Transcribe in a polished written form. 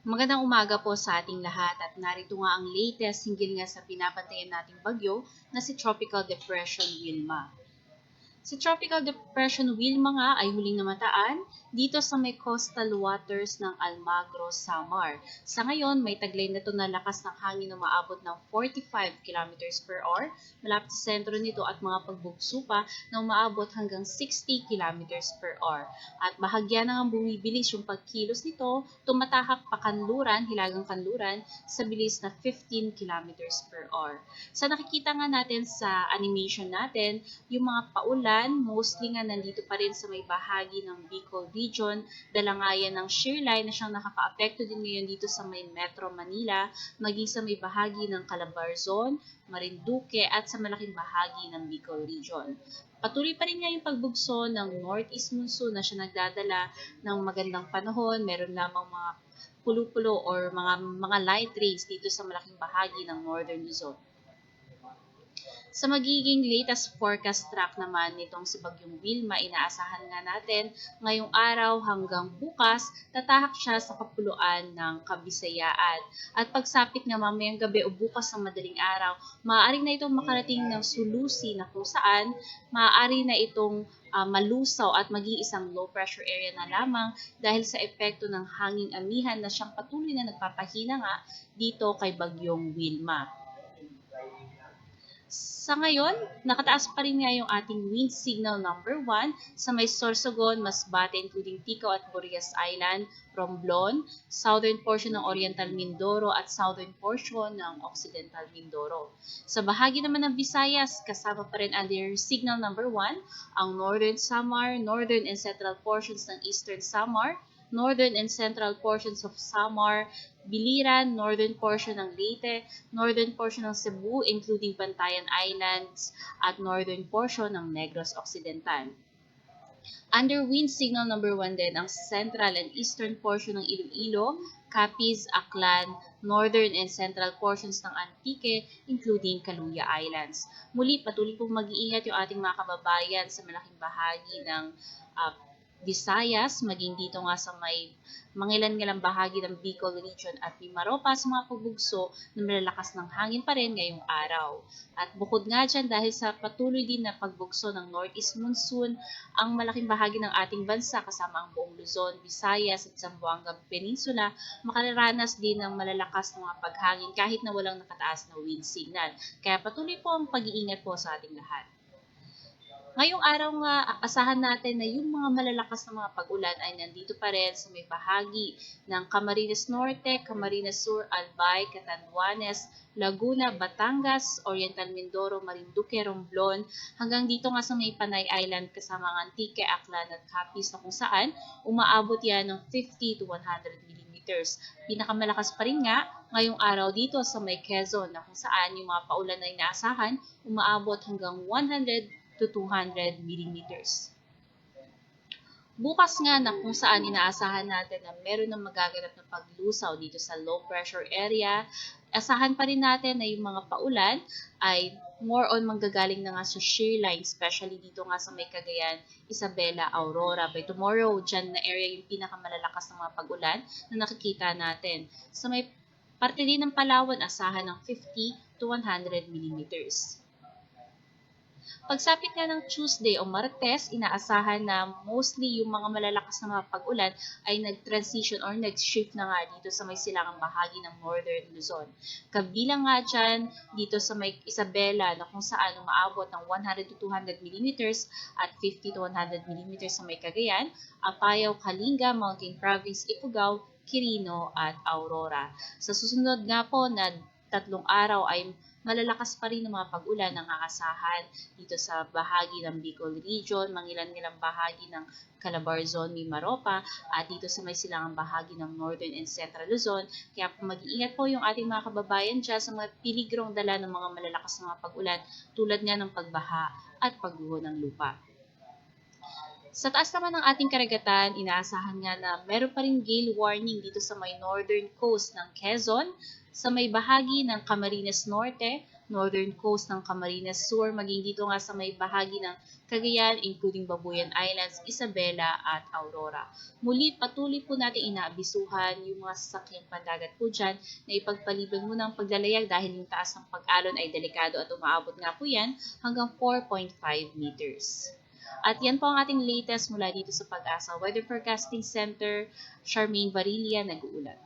Magandang umaga po sa ating lahat at narito nga ang latest hinggil nga sa pinapantayan nating bagyo na si Tropical Depression Wilma. Si Tropical Depression Wilma nga ay huling namataan dito sa may coastal waters ng Almagro, Samar. Sa ngayon, may taglay na ito na lakas ng hangin na umaabot ng 45 kilometers per hour malapit sa sentro nito at mga pagbugso pa na umaabot hanggang 60 kilometers per hour. At bahagya na nga bumibilis yung pagkilos nito, tumatahak pa kanluran, hilagang kanluran sa bilis na 15 kilometers per hour. Sa nakikita nga natin sa animation natin, yung mga paulan mostly nga nandito pa rin sa may bahagi ng Bicol Region, dalangayan ng shear line na siyang nakaka-apekto din ngayon dito sa may Metro Manila, maging sa may bahagi ng Calabarzon, Marinduque at sa malaking bahagi ng Bicol Region. Patuloy pa rin nga yung pagbugso ng northeast monsoon na siya nagdadala ng magandang panahon, meron lamang mga pulo-pulo or mga light rains dito sa malaking bahagi ng Northern Luzon. Sa magiging latest forecast track naman nitong si Bagyong Wilma, inaasahan nga natin ngayong araw hanggang bukas, tatahak siya sa kapuluan ng Kabisayaan. At pagsapit nga mamayang gabi o bukas ng madaling araw, maaari na itong makarating ng Sulusi na kung saan maaari na itong malusaw at maging isang low pressure area na lamang dahil sa epekto ng hanging amihan na siyang patuloy na nagpapahina nga dito kay Bagyong Wilma. Sa ngayon, nakataas pa rin nga yung ating wind signal number 1 sa may Sorsogon, Masbate, including Ticao at Burias Island, Romblon, southern portion ng Oriental Mindoro at southern portion ng Occidental Mindoro. Sa bahagi naman ng Visayas, kasama pa rin under signal number 1 ang Northern Samar, northern and central portions ng Eastern Samar, northern and central portions of Samar, Biliran, northern portion ng Leyte, northern portion ng Cebu including Bantayan Islands, at northern portion ng Negros Occidental. Under wind signal number 1 din ang central and eastern portion ng Iloilo, Capiz, Aklan, northern and central portions ng Antique including Caluya Islands. Muli, patuloy pong mag-iingat yung ating mga kababayan sa malaking bahagi ng Visayas, maging dito nga sa may mangilan-ngilang bahagi ng Bicol Region at Mimaropa sa mga pagbugso na malalakas ng hangin pa rin ngayong araw. At bukod nga dyan, dahil sa patuloy din na pagbugso ng Northeast Monsoon, ang malaking bahagi ng ating bansa kasama ang buong Luzon, Visayas at Zamboanga Peninsula, makararanas din ng malalakas na mga paghangin kahit na walang nakataas na wind signal. Kaya patuloy po ang pag-iingat po sa ating lahat. Ngayong araw nga, asahan natin na yung mga malalakas na mga pag-ulan ay nandito pa rin sa may bahagi ng Camarines Norte, Camarines Sur, Albay, Catanduanes, Laguna, Batangas, Oriental Mindoro, Marinduque, Romblon, hanggang dito nga sa may Panay Island kasama ang Antique, Aklan at Capiz na kung saan umaabot yan ng 50 to 100 millimeters. Pinakamalakas pa rin nga ngayong araw dito sa may Quezon na kung saan yung mga paulan na inaasahan umaabot hanggang 100 to 200 millimeters. Bukas nga na kung saan inaasahan natin na meron ng magaganap na paglusaw dito sa low pressure area, asahan pa rin natin na yung mga paulan ay more on manggagaling na nga sa shear line, especially dito nga sa may Cagayan, Isabela, Aurora. By tomorrow, dyan na area yung pinakamalalakas ng mga pag-ulan na nakikita natin. Sa may parte din ng Palawan, asahan ng 50 to 100 millimeters. Pagsapit nga ng Tuesday o Martes, inaasahan na mostly yung mga malalakas na mga pag-ulan ay nag-transition or nag-shift na nga dito sa may silangang bahagi ng Northern Luzon. Kabilang nga dyan dito sa may Isabela na kung saan umaabot ng 100 to 200 millimeters at 50 to 100 millimeters sa may Cagayan, Apayao, Kalinga, Mountain Province, Ifugao, Quirino at Aurora. Sa susunod nga po na 3 araw ay malalakas pa rin ang mga pag-ulan ng aasahan dito sa bahagi ng Bicol Region, mangilan-ngilang bahagi ng Calabarzon, Mimaropa, at dito sa may silangang bahagi ng Northern and Central Luzon. Kaya mag-iingat po yung ating mga kababayan dyan sa mga piligrong dala ng mga malalakas na mga pag-ulan tulad nga ng pagbaha at pagguho ng lupa. Sa taas naman ng ating karagatan, inaasahan nga na meron pa rin gale warning dito sa may northern coast ng Quezon, sa may bahagi ng Camarines Norte, northern coast ng Camarines Sur, maging dito nga sa may bahagi ng Cagayan, including Babuyan Islands, Isabela at Aurora. Muli, patuloy po natin inaabisuhan yung mga sasakyang pandagat po dyan na ipagpaliban mo ng paglalayag dahil yung taas ng pag-alon ay delikado at umaabot nga po yan hanggang 4.5 meters. At yan po ang ating latest mula dito sa Pag-asa Weather Forecasting Center. Charmaine Varilla nag-uulat.